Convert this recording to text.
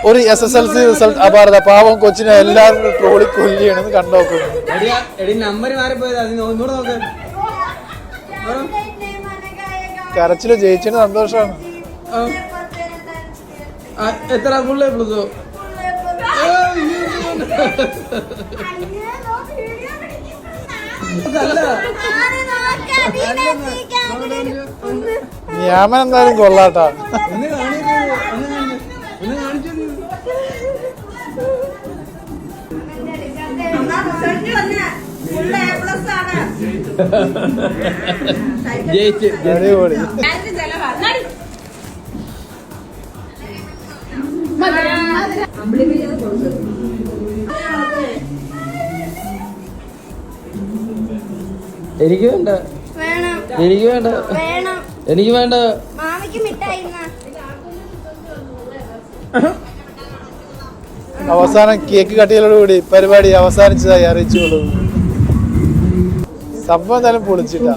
ഒരു SSLC result അപാരത. പാവം കൊച്ചിനെ എല്ലാവരും ട്രോളി കൊല്ലിയാണെന്ന് കണ്ടോക്കുന്നു. കരച്ചില് ജയിച്ചതിന് സന്തോഷമാണ്. എത്ര ഫുള്ള് പ്ലസോ? ഞാമൻ എന്തായാലും കൊള്ളാട്ടാ. അടിപൊളി. എനിക്ക് വേണ്ട, എനിക്ക് വേണ്ട, എനിക്ക് വേണ്ട. അവസാനം കേക്ക് കട്ടിയോടുകൂടി പരിപാടി അവസാനിച്ചതായി അറിയിച്ചുകൊള്ളുന്നു. സംഭവം എന്തായാലും പൊളിച്ചിട്ടാ.